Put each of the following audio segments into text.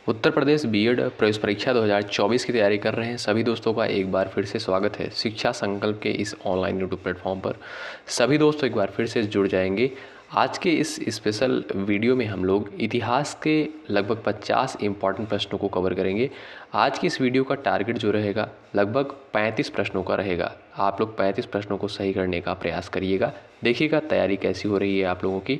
Uttar Pradesh BEd प्रवेश परीक्षा 2024 की तैयारी कर रहे हैं सभी दोस्तों का एक बार फिर से स्वागत है शिक्षा संकल्प के इस ऑनलाइन यूट्यूब प्लेटफॉर्म पर। सभी दोस्तों एक बार फिर से जुड़ जाएंगे। आज के इस स्पेशल वीडियो में हम लोग इतिहास के लगभग 50 इंपॉर्टेंट प्रश्नों को कवर करेंगे। आज की इस वीडियो का टारगेट जो रहेगा लगभग 35 प्रश्नों का रहेगा। आप लोग 35 प्रश्नों को सही करने का प्रयास करिएगा। देखिएगा तैयारी कैसी हो रही है आप लोगों की।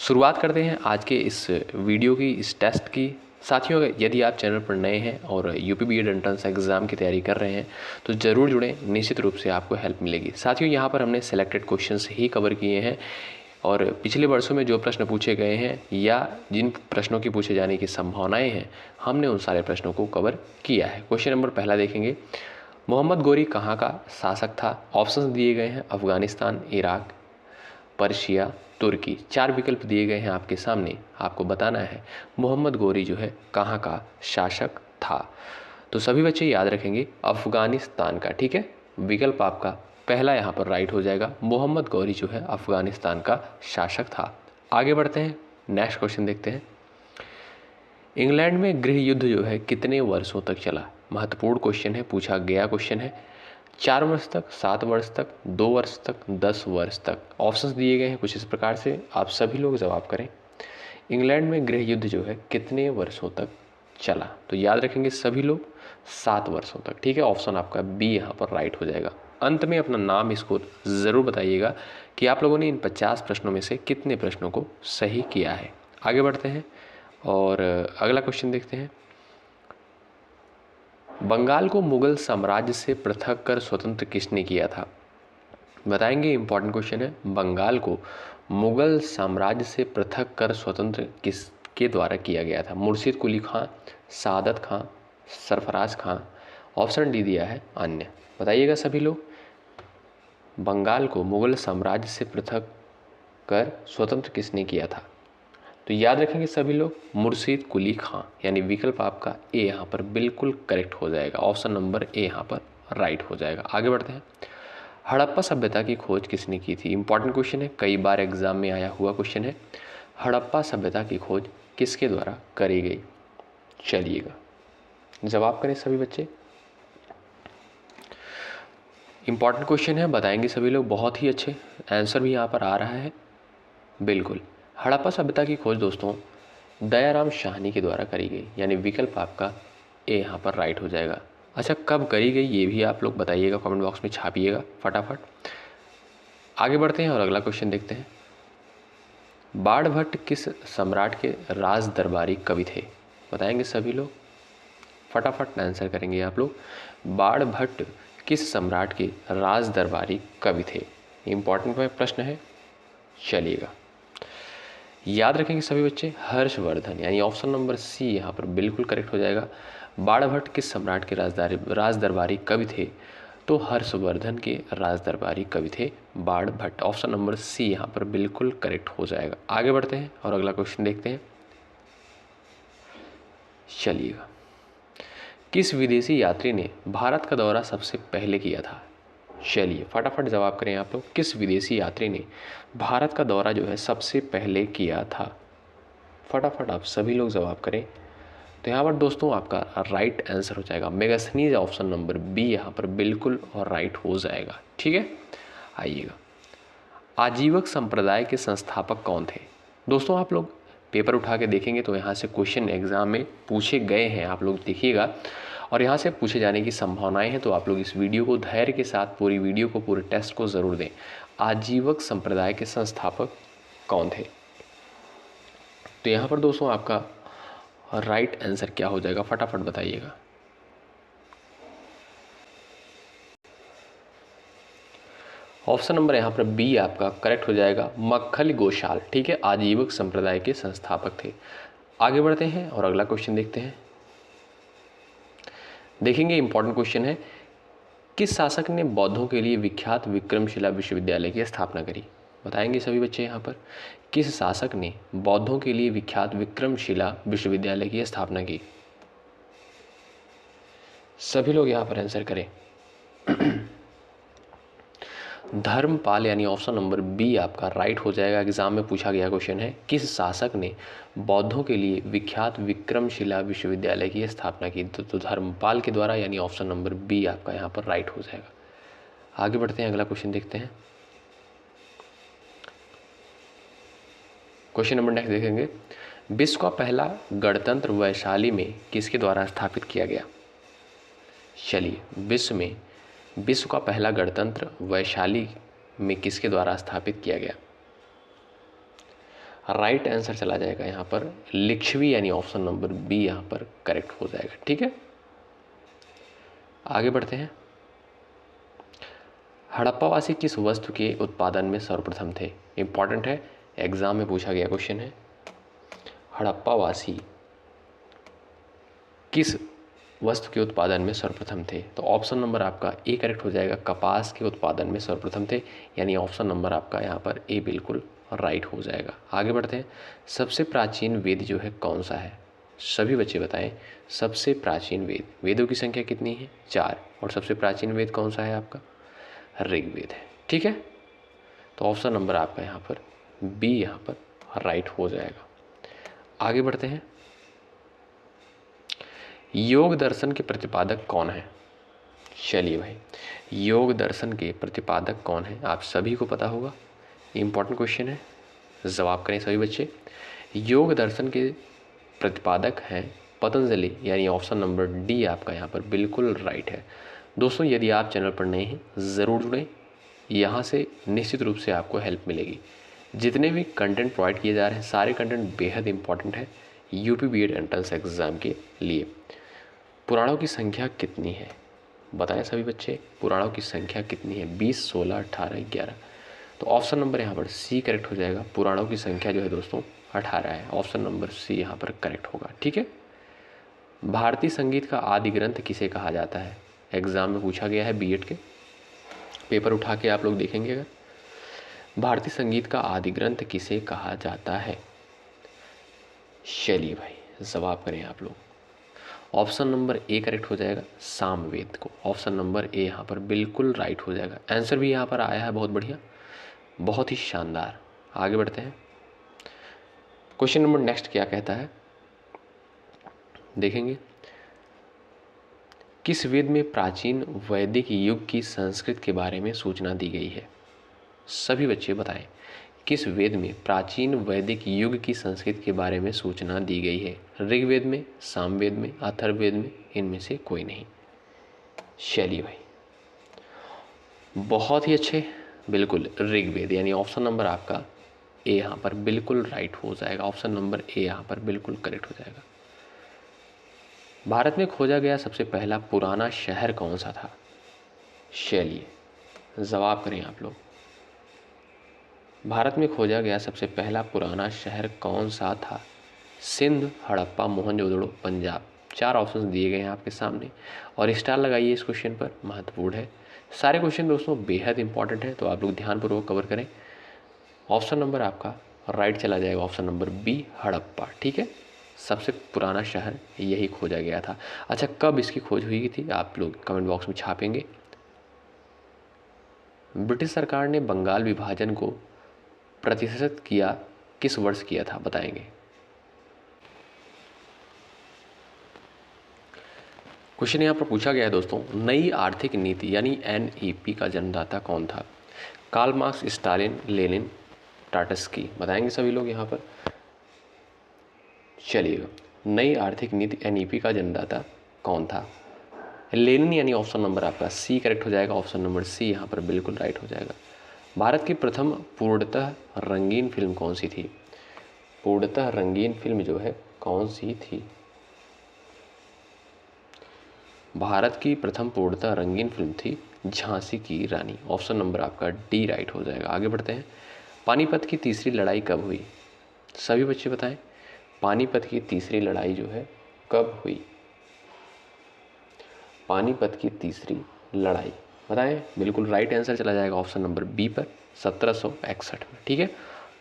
शुरुआत करते हैं आज के इस वीडियो की, इस टेस्ट की। साथियों, यदि आप चैनल पर नए हैं और यूपी बीएड एंट्रेंस एग्ज़ाम की तैयारी कर रहे हैं तो ज़रूर जुड़ें, निश्चित रूप से आपको हेल्प मिलेगी। साथियों, यहाँ पर हमने सेलेक्टेड क्वेश्चंस ही कवर किए हैं और पिछले वर्षों में जो प्रश्न पूछे गए हैं या जिन प्रश्नों की पूछे जाने की संभावनाएं हैं, हमने उन सारे प्रश्नों को कवर किया है। क्वेश्चन नंबर पहला देखेंगे, मोहम्मद गोरी कहाँ का शासक था? ऑप्शन दिए गए हैं अफगानिस्तान, इराक, पर्शिया, तुर्की। 4 विकल्प दिए गए हैं आपके सामने। आपको बताना है मोहम्मद गोरी जो है कहाँ का शासक था। तो सभी बच्चे याद रखेंगे अफगानिस्तान का। ठीक है, विकल्प आपका पहला यहाँ पर राइट हो जाएगा। मोहम्मद गोरी जो है अफगानिस्तान का शासक था। आगे बढ़ते हैं, नेक्स्ट क्वेश्चन देखते हैं। इंग्लैंड में गृह युद्ध जो है कितने वर्षों तक चला? महत्वपूर्ण क्वेश्चन है, पूछा गया क्वेश्चन है। 4 वर्ष तक, 7 वर्ष तक, 2 वर्ष तक, 10 वर्ष तक। ऑप्शंस दिए गए हैं कुछ इस प्रकार से, आप सभी लोग जवाब करें। इंग्लैंड में गृह युद्ध जो है कितने वर्षों तक चला? तो याद रखेंगे सभी लोग 7 वर्षों तक। ठीक है, ऑप्शन आपका बी यहाँ पर राइट हो जाएगा। अंत में अपना नाम इसको ज़रूर बताइएगा कि आप लोगों ने इन 50 प्रश्नों में से कितने प्रश्नों को सही किया है। आगे बढ़ते हैं और अगला क्वेश्चन देखते हैं। बंगाल को मुगल साम्राज्य से पृथक कर स्वतंत्र किसने किया था? बताएंगे, इंपॉर्टेंट क्वेश्चन है। बंगाल को मुगल साम्राज्य से पृथक कर स्वतंत्र किसके द्वारा किया गया था? मुर्शिद कुली खां, सादत खां, सरफराज खां। ऑप्शन डी दिया है अन्य। बताइएगा सभी लोग, बंगाल को मुगल साम्राज्य से पृथक कर स्वतंत्र किसने किया था? तो याद रखेंगे सभी लोग मुर्शिद कुली खां, यानी विकल्प आपका ए यहाँ पर बिल्कुल करेक्ट हो जाएगा। ऑप्शन नंबर ए यहाँ पर राइट हो जाएगा। आगे बढ़ते हैं। हड़प्पा सभ्यता की खोज किसने की थी? इंपॉर्टेंट क्वेश्चन है, कई बार एग्जाम में आया हुआ क्वेश्चन है। हड़प्पा सभ्यता की खोज किसके द्वारा करी गई? चलिएगा जवाब करें सभी बच्चे। इंपॉर्टेंट क्वेश्चन है, बताएंगे सभी लोग। बहुत ही अच्छे, आंसर भी यहाँ पर आ रहा है बिल्कुल। हड़प्पा सभ्यता की खोज दोस्तों दयाराम शाहनी के द्वारा करी गई, यानी विकल्प आपका ए यहाँ पर राइट हो जाएगा। अच्छा, कब करी गई ये भी आप लोग बताइएगा, कमेंट बॉक्स में छापिएगा फटाफट। आगे बढ़ते हैं और अगला क्वेश्चन देखते हैं। बाणभट्ट किस सम्राट के राज दरबारी कवि थे? बताएंगे सभी लोग, फटाफट आंसर करेंगे आप लोग। बाणभट्ट किस सम्राट के राज दरबारी कवि थे? इंपॉर्टेंट प्रश्न है, चलिएगा याद रखेंगे सभी बच्चे। हर्षवर्धन, यानी ऑप्शन नंबर सी यहाँ पर बिल्कुल करेक्ट हो जाएगा। बाणभट्ट किस सम्राट के राज दरबारी कवि थे? तो हर्षवर्धन के राज दरबारी कवि थे बाणभट्ट। ऑप्शन नंबर सी यहाँ पर बिल्कुल करेक्ट हो जाएगा। आगे बढ़ते हैं और अगला क्वेश्चन देखते हैं। चलिएगा, किस विदेशी यात्री ने भारत का दौरा सबसे पहले किया था? चलिए फटाफट जवाब करें आप लोग। किस विदेशी यात्री ने भारत का दौरा जो है सबसे पहले किया था? फटाफट आप सभी लोग जवाब करें। तो यहाँ पर दोस्तों आपका राइट आंसर हो जाएगा मेगास्थनीज। ऑप्शन नंबर बी यहाँ पर बिल्कुल और राइट हो जाएगा। ठीक है, आइएगा। आजीवक संप्रदाय के संस्थापक कौन थे? दोस्तों आप लोग पेपर उठा के देखेंगे तो यहाँ से क्वेश्चन एग्जाम में पूछे गए हैं, आप लोग देखिएगा, और यहाँ से पूछे जाने की संभावनाएं हैं। तो आप लोग इस वीडियो को धैर्य के साथ, पूरी वीडियो को, पूरे टेस्ट को ज़रूर दें। आजीवक संप्रदाय के संस्थापक कौन थे? तो यहाँ पर दोस्तों आपका राइट आंसर क्या हो जाएगा, फटाफट बताइएगा। ऑप्शन नंबर यहाँ पर बी आपका करेक्ट हो जाएगा, मक्खल गोशाल। ठीक है, आजीवक संप्रदाय के संस्थापक थे। आगे बढ़ते हैं और अगला क्वेश्चन देखते हैं। देखेंगे, इंपॉर्टेंट क्वेश्चन है। किस शासक ने बौद्धों के लिए विख्यात विक्रमशिला विश्वविद्यालय की स्थापना करी? बताएंगे सभी बच्चे यहाँ पर, किस शासक ने बौद्धों के लिए विख्यात विक्रमशिला विश्वविद्यालय की स्थापना की? सभी लोग यहाँ पर आंसर करें। धर्मपाल यानी ऑप्शन नंबर बी आपका राइट हो जाएगा। एग्जाम में पूछा गया क्वेश्चन है, किस शासक ने बौद्धों के लिए विख्यात विक्रमशिला विश्वविद्यालय की स्थापना की? तो धर्मपाल के द्वारा, यानी ऑप्शन नंबर बी आपका यहाँ पर राइट हो जाएगा। आगे बढ़ते हैं, अगला क्वेश्चन देखते हैं। क्वेश्चन नंबर नेक्स्ट देखेंगे, विश्व का पहला गणतंत्र वैशाली में किसके द्वारा स्थापित किया गया? चलिए, विश्व का पहला गणतंत्र वैशाली में किसके द्वारा स्थापित किया गया? राइट आंसर चला जाएगा यहाँ पर लिच्छवी, यानी ऑप्शन नंबर बी यहाँ पर करेक्ट हो जाएगा। ठीक है, आगे बढ़ते हैं। हड़प्पावासी किस वस्तु के उत्पादन में सर्वप्रथम थे? इंपॉर्टेंट है, एग्जाम में पूछा गया क्वेश्चन है। हड़प्पावासी किस वस्तु के उत्पादन में सर्वप्रथम थे? तो ऑप्शन नंबर आपका ए करेक्ट हो जाएगा, कपास के उत्पादन में सर्वप्रथम थे, यानी ऑप्शन नंबर आपका यहाँ पर ए बिल्कुल राइट हो जाएगा। आगे बढ़ते हैं। सबसे प्राचीन वेद जो है कौन सा है? सभी बच्चे बताएं, सबसे प्राचीन वेद। वेदों की संख्या कितनी है? 4। और सबसे प्राचीन वेद कौन सा है आपका? ऋग्वेद है। ठीक है, तो ऑप्शन नंबर आपका यहाँ पर बी यहाँ पर राइट हो जाएगा। आगे बढ़ते हैं। योग दर्शन के प्रतिपादक कौन है? चलिए भाई, योग दर्शन के प्रतिपादक कौन है? आप सभी को पता होगा, इम्पॉर्टेंट क्वेश्चन है, जवाब करें सभी बच्चे। योग दर्शन के प्रतिपादक हैं पतंजलि, यानी ऑप्शन नंबर डी आपका यहाँ पर बिल्कुल राइट है। दोस्तों, यदि आप चैनल पर नए हैं ज़रूर जुड़ें, यहाँ से निश्चित रूप से आपको हेल्प मिलेगी। जितने भी कंटेंट प्रोवाइड किए जा रहे हैं सारे कंटेंट बेहद इंपॉर्टेंट है यूपी बीएड एंट्रेंस एग्ज़ाम के लिए। पुराणों की संख्या कितनी है? बताएं सभी बच्चे, पुराणों की संख्या कितनी है? 20, 16, 18, 11। तो ऑप्शन नंबर यहाँ पर सी करेक्ट हो जाएगा। पुराणों की संख्या जो है दोस्तों 18 है। ऑप्शन नंबर सी यहाँ पर करेक्ट होगा। ठीक है, भारतीय संगीत का आदि ग्रंथ किसे कहा जाता है? एग्जाम में पूछा गया है, बीएड के पेपर उठा के आप लोग देखेंगे अगर। भारतीय संगीत का आदि ग्रंथ किसे कहा जाता है? चलिए भाई, जवाब करें आप लोग। ऑप्शन नंबर ए करेक्ट हो जाएगा, सामवेद को। ऑप्शन नंबर ए यहाँ पर बिल्कुल राइट हो जाएगा। आंसर भी यहाँ पर आया है, बहुत बढ़िया, बहुत ही शानदार। आगे बढ़ते हैं। क्वेश्चन नंबर नेक्स्ट क्या कहता है देखेंगे। किस वेद में प्राचीन वैदिक युग की संस्कृत के बारे में सूचना दी गई है? सभी बच्चे बताएं, किस वेद में प्राचीन वैदिक युग की संस्कृत के बारे में सूचना दी गई है? ऋग्वेद में, सामवेद में, अथर्ववेद में, इनमें से कोई नहीं। चलिए भाई, बहुत ही अच्छे, बिल्कुल ऋग्वेद, यानी ऑप्शन नंबर आपका ए यहाँ पर बिल्कुल राइट हो जाएगा। ऑप्शन नंबर ए यहाँ पर बिल्कुल करेक्ट हो जाएगा। भारत में खोजा गया सबसे पहला पुराना शहर कौन सा था? चलिए, जवाब करें आप लोग। भारत में खोजा गया सबसे पहला पुराना शहर कौन सा था? सिंध, हड़प्पा, मोहनजोदड़ो, पंजाब। 4 ऑप्शंस दिए गए हैं आपके सामने और स्टार लगाइए इस क्वेश्चन पर, महत्वपूर्ण है। सारे क्वेश्चन दोस्तों बेहद इंपॉर्टेंट है, तो आप लोग ध्यानपूर्वक कवर करें। ऑप्शन नंबर आपका राइट चला जाएगा, ऑप्शन नंबर बी हड़प्पा। ठीक है, सबसे पुराना शहर यही खोजा गया था। अच्छा, कब इसकी खोज हुई थी आप लोग कमेंट बॉक्स में छापेंगे। ब्रिटिश सरकार ने बंगाल विभाजन को प्रतिशत किया किस वर्ष किया था? बताएंगे। क्वेश्चन यहाँ पर पूछा गया है दोस्तों, नई आर्थिक नीति यानी एनईपी का जन्मदाता कौन था? Karl Marx, Stalin, Lenin, Trotsky. बताएंगे सभी लोग यहाँ पर। चलिएगा, नई आर्थिक नीति एनईपी का जन्मदाता कौन था? लेनिन, यानी ऑप्शन नंबर आपका सी करेक्ट हो जाएगा। ऑप्शन नंबर सी यहाँ पर बिल्कुल राइट हो जाएगा। भारत की प्रथम पूर्णतः रंगीन फिल्म कौन सी थी? पूर्णतः रंगीन फिल्म जो है कौन सी थी? भारत की प्रथम पूर्णतः रंगीन फिल्म थी झांसी की रानी। ऑप्शन नंबर आपका डी राइट हो जाएगा। आगे बढ़ते हैं। पानीपत की तीसरी लड़ाई कब हुई? सभी बच्चे बताएं, पानीपत की तीसरी लड़ाई जो है कब हुई? पानीपत की तीसरी लड़ाई बताएं, बिल्कुल राइट आंसर चला जाएगा ऑप्शन नंबर बी पर, 1761 में। ठीक है,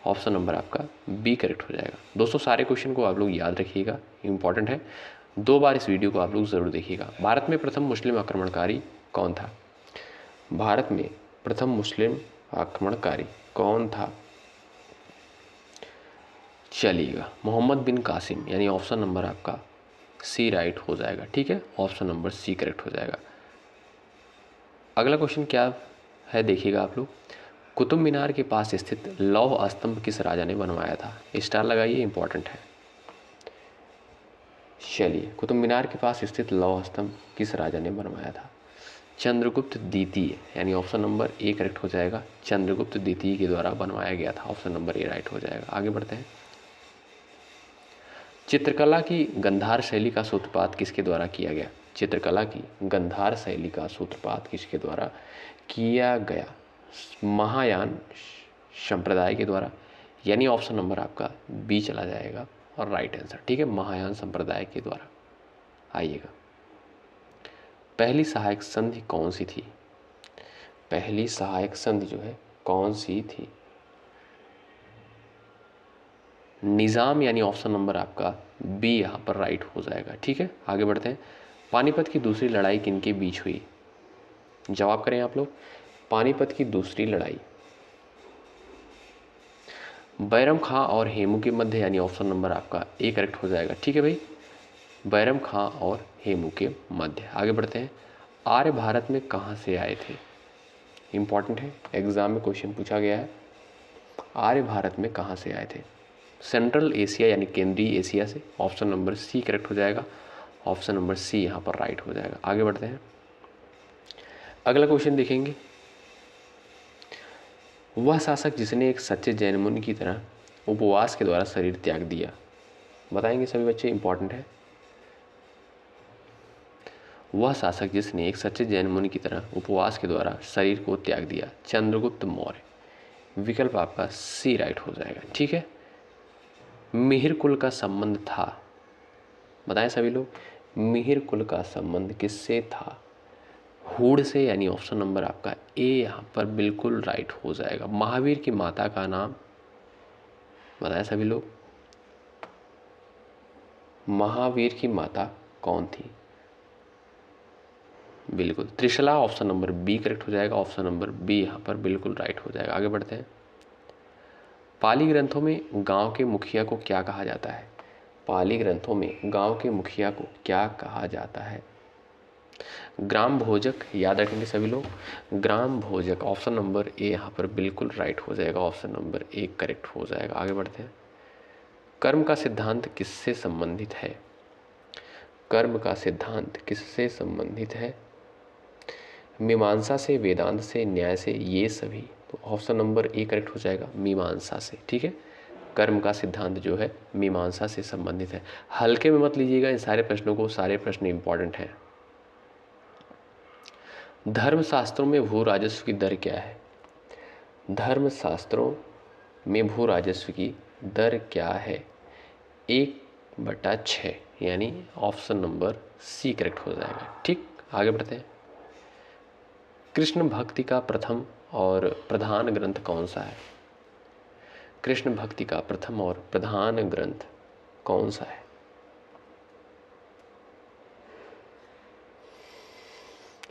ऑप्शन नंबर आपका बी करेक्ट हो जाएगा। दोस्तों, सारे क्वेश्चन को आप लोग याद रखिएगा, इंपॉर्टेंट है। 2 बार इस वीडियो को आप लोग ज़रूर देखिएगा। भारत में प्रथम मुस्लिम आक्रमणकारी कौन था? भारत में प्रथम मुस्लिम आक्रमणकारी कौन था? चलिएगा, मोहम्मद बिन कासिम, यानी ऑप्शन नंबर आपका सी राइट हो जाएगा। ठीक है, ऑप्शन नंबर सी करेक्ट हो जाएगा। अगला क्वेश्चन क्या है देखिएगा आप लोग। कुतुब मीनार के पास स्थित लौह स्तंभ किस राजा ने बनवाया था? स्टार लगाइए, इंपॉर्टेंट है। चलिए, कुतुब मीनार के पास स्थित लौह स्तंभ किस राजा ने बनवाया था? चंद्रगुप्त द्वितीय, यानी ऑप्शन नंबर ए करेक्ट हो जाएगा। चंद्रगुप्त द्वितीय के द्वारा बनवाया गया था, ऑप्शन नंबर ए राइट हो जाएगा। आगे बढ़ते हैं। चित्रकला की गंधार शैली का सूत्रपात किसके द्वारा किया गया? चित्रकला की गंधार शैली का सूत्रपात किसके द्वारा किया गया? महायान संप्रदाय के द्वारा, यानी ऑप्शन नंबर आपका बी चला जाएगा और राइट आंसर। ठीक है, महायान संप्रदाय के द्वारा। आइएगा, पहली सहायक संधि कौन सी थी? पहली सहायक संधि जो है कौन सी थी? निज़ाम, यानी ऑप्शन नंबर आपका बी यहाँ पर राइट हो जाएगा। ठीक है, आगे बढ़ते हैं। पानीपत की दूसरी लड़ाई किनके बीच हुई? जवाब करें आप लोग। पानीपत की दूसरी लड़ाई बैरम खां और हेमू के मध्य, यानी ऑप्शन नंबर आपका ए करेक्ट हो जाएगा। ठीक है भाई, बैरम खां और हेमू के मध्य। आगे बढ़ते हैं। आर्य भारत में कहाँ से आए थे? इंपॉर्टेंट है, एग्जाम में क्वेश्चन पूछा गया है। आर्य भारत में कहाँ से आए थे? सेंट्रल एशिया, यानी केंद्रीय एशिया से, ऑप्शन नंबर सी करेक्ट हो जाएगा। ऑप्शन नंबर सी यहाँ पर राइट हो जाएगा। आगे बढ़ते हैं, अगला क्वेश्चन देखेंगे। वह शासक जिसने एक सच्चे जैन मुनि की तरह उपवास के द्वारा शरीर त्याग दिया, बताएंगे सभी बच्चे, इंपॉर्टेंट है। वह शासक जिसने एक सच्चे जैन मुनि की तरह उपवास के द्वारा शरीर को त्याग दिया, चंद्रगुप्त मौर्य। विकल्प आपका सी राइट हो जाएगा। ठीक है, मिहिर कुल का संबंध था, बताएं सभी लोग, मिहिर कुल का संबंध किससे था? हूड़ से, यानी ऑप्शन नंबर आपका ए यहाँ पर बिल्कुल राइट हो जाएगा। महावीर की माता का नाम बताएं सभी लोग, महावीर की माता कौन थी? बिल्कुल Trishla, option number B correct हो जाएगा। ऑप्शन नंबर बी यहाँ पर बिल्कुल राइट हो जाएगा। आगे बढ़ते हैं। पाली ग्रंथों में गांव के मुखिया को क्या कहा जाता है? पाली ग्रंथों में गांव के मुखिया को क्या कहा जाता है? ग्राम भोजक, याद रखेंगे सभी लोग, ग्राम भोजक। ऑप्शन नंबर ए यहाँ पर बिल्कुल राइट हो जाएगा। ऑप्शन नंबर ए करेक्ट हो जाएगा। आगे बढ़ते हैं। कर्म का सिद्धांत किससे संबंधित है? कर्म का सिद्धांत किससे संबंधित है? मीमांसा से, वेदांत से, न्याय से, ये सभी। तो ऑप्शन नंबर ए करेक्ट हो जाएगा, मीमांसा से। ठीक है, कर्म का सिद्धांत जो है मीमांसा से संबंधित है। हल्के में मत लीजिएगा इन सारे प्रश्नों को, सारे प्रश्न इंपॉर्टेंट हैं। धर्मशास्त्रों में भू राजस्व की दर क्या है? धर्मशास्त्रों में भू राजस्व की दर क्या है? 1/6, यानी ऑप्शन नंबर सी करेक्ट हो जाएगा। ठीक, आगे बढ़ते हैं। कृष्ण भक्ति का प्रथम और प्रधान ग्रंथ कौन सा है? कृष्ण भक्ति का प्रथम और प्रधान ग्रंथ कौन सा है?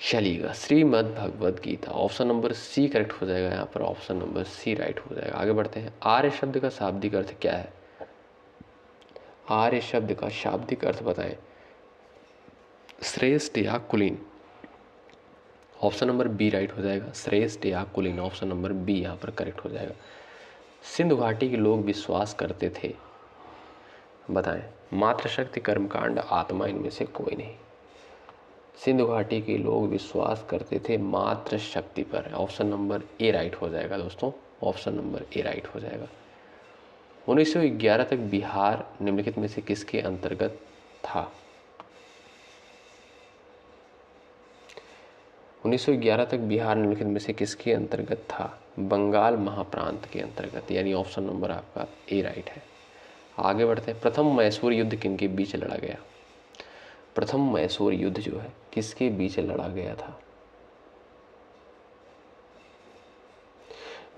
चलिएगा, Shrimad Bhagavad Gita. Option number C correct हो जाएगा। यहाँ पर ऑप्शन नंबर सी राइट हो जाएगा। आगे बढ़ते हैं। आर्य शब्द का शाब्दिक अर्थ क्या है? आर्य शब्द का शाब्दिक अर्थ बताएं। श्रेष्ठ या कुलीन, ऑप्शन नंबर बी राइट हो जाएगा। श्रेष्ठ या कुलीन, ऑप्शन नंबर बी यहाँ पर करेक्ट हो जाएगा। सिंधु घाटी के लोग विश्वास करते थे, बताएं। मातृशक्ति, कर्मकांड, आत्मा, इनमें से कोई नहीं। सिंधु घाटी के लोग विश्वास करते थे मातृशक्ति पर, ऑप्शन नंबर ए राइट हो जाएगा दोस्तों। ऑप्शन नंबर ए राइट हो जाएगा। 1911 तक बिहार निम्नलिखित में से किसके अंतर्गत था? 1911 तक बिहार निम्नलिखित में से किसके अंतर्गत था? बंगाल महाप्रांत के अंतर्गत, यानी ऑप्शन नंबर आपका ए राइट है। आगे बढ़ते हैं। प्रथम मैसूर युद्ध किनके बीच लड़ा गया? प्रथम मैसूर युद्ध जो है किसके बीच लड़ा गया था?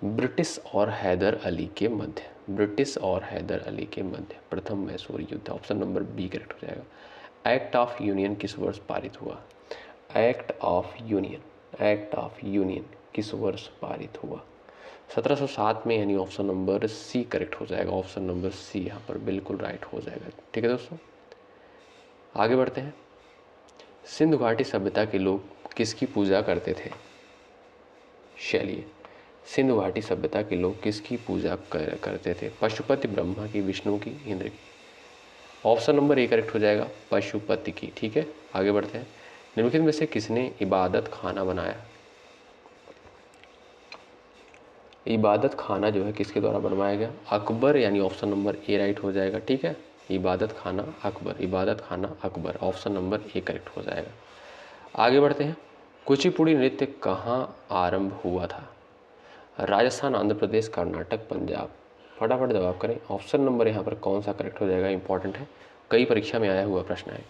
ब्रिटिश और हैदर अली के मध्य, ब्रिटिश और हैदर अली के मध्य प्रथम मैसूर युद्ध, ऑप्शन नंबर बी करेक्ट हो जाएगा। एक्ट ऑफ यूनियन किस वर्ष पारित हुआ? Act of union, act of union किस वर्ष पारित हुआ? 1707 में, यानी ऑप्शन नंबर सी करेक्ट हो जाएगा। ऑप्शन नंबर सी यहाँ पर बिल्कुल राइट हो जाएगा। ठीक है दोस्तों, आगे बढ़ते हैं। सिंधु घाटी सभ्यता के लोग किसकी पूजा करते थे? चलिए, सिंधु घाटी सभ्यता के लोग किसकी पूजा करते थे? पशुपति, ब्रह्मा की, विष्णु की, इंद्र की। ऑप्शन नंबर ए करेक्ट हो जाएगा, पशुपति की। ठीक है, आगे बढ़ते हैं। निम्नलिखित में से किसने इबादत खाना बनाया? इबादत खाना जो है किसके द्वारा बनवाया गया? अकबर, यानी ऑप्शन नंबर ए राइट हो जाएगा। ठीक है, इबादत खाना अकबर, इबादत खाना Akbar, option number A correct हो जाएगा। आगे बढ़ते हैं। कुचिपुड़ी नृत्य कहाँ आरंभ हुआ था? राजस्थान, आंध्र प्रदेश, कर्नाटक, पंजाब। फटाफट जवाब करें। ऑप्शन नंबर यहाँ पर कौन सा करेक्ट हो जाएगा? इंपॉर्टेंट है, कई परीक्षा में आया हुआ प्रश्न है।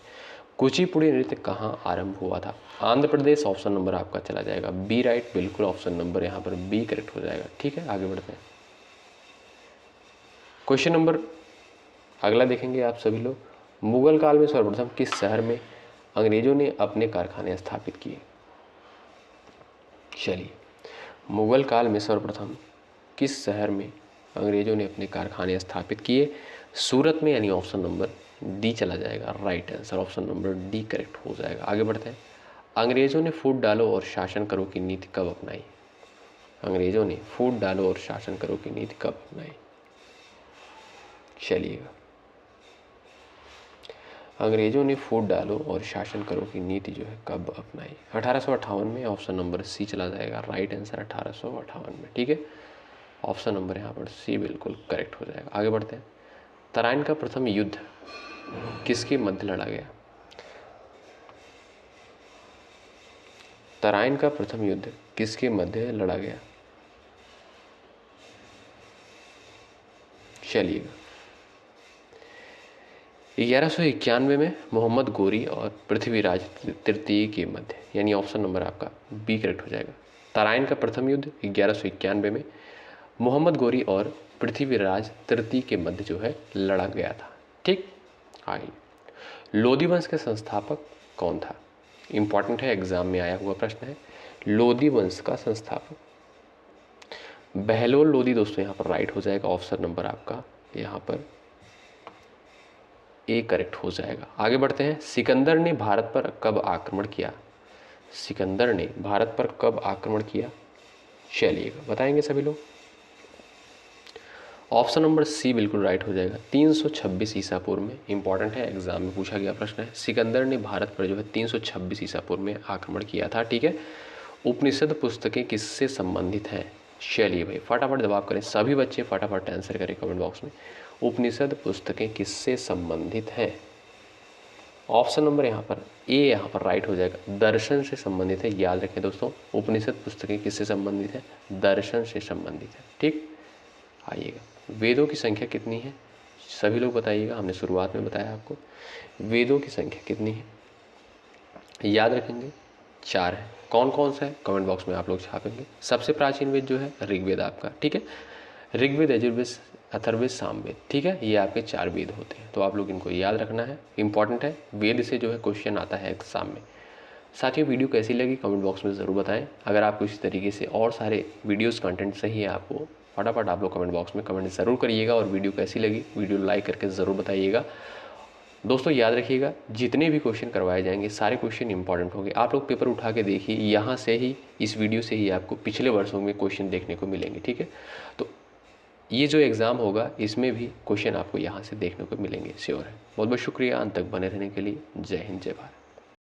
कुचिपुड़ी नृत्य कहाँ आरंभ हुआ था? आंध्र प्रदेश, ऑप्शन नंबर आपका चला जाएगा बी राइट, बिल्कुल ऑप्शन नंबर यहाँ पर बी करेक्ट हो जाएगा। ठीक है, आगे बढ़ते हैं। क्वेश्चन नंबर अगला देखेंगे आप सभी लोग। मुगल काल में सर्वप्रथम किस शहर में अंग्रेजों ने अपने कारखाने स्थापित किए? चलिए, मुगल काल में सर्वप्रथम किस शहर में अंग्रेजों ने अपने कारखाने स्थापित किए? सूरत में, यानी ऑप्शन नंबर डी चला जाएगा right answer, option number D correct हो जाएगा। आगे बढ़ते हैं। अंग्रेजों ने फूट डालो और शासन करो की नीति कब अपनाई? अंग्रेजों ने फूट डालो और शासन करो की नीति कब अपनाई? चलिएगा, अंग्रेजों ने फूट डालो और शासन करो की नीति जो है कब अपनाई? 1858 में, ऑप्शन नंबर सी चला जाएगा राइट आंसर, 1858 में। ठीक है, ऑप्शन नंबर यहाँ पर सी बिल्कुल करेक्ट हो जाएगा। आगे बढ़ते हैं। तराइन का प्रथम युद्ध किसके मध्य लड़ा गया? तराइन का प्रथम युद्ध किसके मध्य लड़ा गया? चलिएगा, 1191 में मोहम्मद गोरी और पृथ्वीराज तृतीय के मध्य, यानी ऑप्शन नंबर आपका बी करेक्ट हो जाएगा। तराइन का प्रथम युद्ध 1191 में मोहम्मद गोरी और पृथ्वीराज तृतीय के मध्य जो है लड़ा गया था। ठीक, आगे लोधी वंश के संस्थापक कौन था? इंपॉर्टेंट है, एग्जाम में आया हुआ प्रश्न है। लोधी वंश का संस्थापक बहलोल लोधी दोस्तों यहाँ पर राइट हो जाएगा। ऑप्शन नंबर आपका यहाँ पर ए करेक्ट हो जाएगा। आगे बढ़ते हैं। सिकंदर ने भारत पर कब आक्रमण किया? सिकंदर ने भारत पर कब आक्रमण किया? चलिएगा, बताएंगे सभी लोग। ऑप्शन नंबर सी बिल्कुल राइट हो जाएगा, 326 ईसा पूर्व में। इंपॉर्टेंट है, एग्जाम में पूछा गया प्रश्न है। सिकंदर ने भारत पर जो है 326 ईसा पूर्व में आक्रमण किया था। ठीक है, उपनिषद पुस्तकें किससे संबंधित हैं? चलिए भाई, फटाफट जवाब करें सभी बच्चे, फटाफट आंसर करें कमेंट बॉक्स में। उपनिषद पुस्तकें किससे संबंधित हैं? ऑप्शन नंबर यहाँ पर ए यहाँ पर राइट हो जाएगा, दर्शन से संबंधित है। याद रखें दोस्तों, उपनिषद पुस्तकें किससे संबंधित है? दर्शन से संबंधित है। ठीक, आइएगा, वेदों की संख्या कितनी है? सभी लोग बताइएगा, हमने शुरुआत में बताया आपको। वेदों की संख्या कितनी है? याद रखेंगे 4 है। कौन कौन सा है? कमेंट बॉक्स में आप लोग छापेंगे। सबसे प्राचीन वेद जो है ऋग्वेद आपका। ठीक है, ऋग्वेद, यजुर्वेद, अथर्ववेद, सामवेद। ठीक है, ये आपके 4 वेद होते हैं, तो आप लोग इनको याद रखना है, इंपॉर्टेंट है। वेद से जो है क्वेश्चन आता है एग्जाम में। साथियों, वीडियो कैसी लगी कमेंट बॉक्स में ज़रूर बताएं। अगर आपको इसी तरीके से और सारे वीडियोस कंटेंट चाहिए आपको, फटाफट आप लोग कमेंट बॉक्स में कमेंट ज़रूर करिएगा। और वीडियो कैसी लगी वीडियो लाइक करके ज़रूर बताइएगा। दोस्तों याद रखिएगा, जितने भी क्वेश्चन करवाए जाएंगे सारे क्वेश्चन इंपॉर्टेंट होंगे। आप लोग पेपर उठा के देखिए, यहाँ से ही, इस वीडियो से ही आपको पिछले वर्षों में क्वेश्चन देखने को मिलेंगे। ठीक है, तो ये जो एग्ज़ाम होगा इसमें भी क्वेश्चन आपको यहाँ से देखने को मिलेंगे, श्योर है। बहुत बहुत शुक्रिया अंत तक बने रहने के लिए। जय हिंद, जय भारत।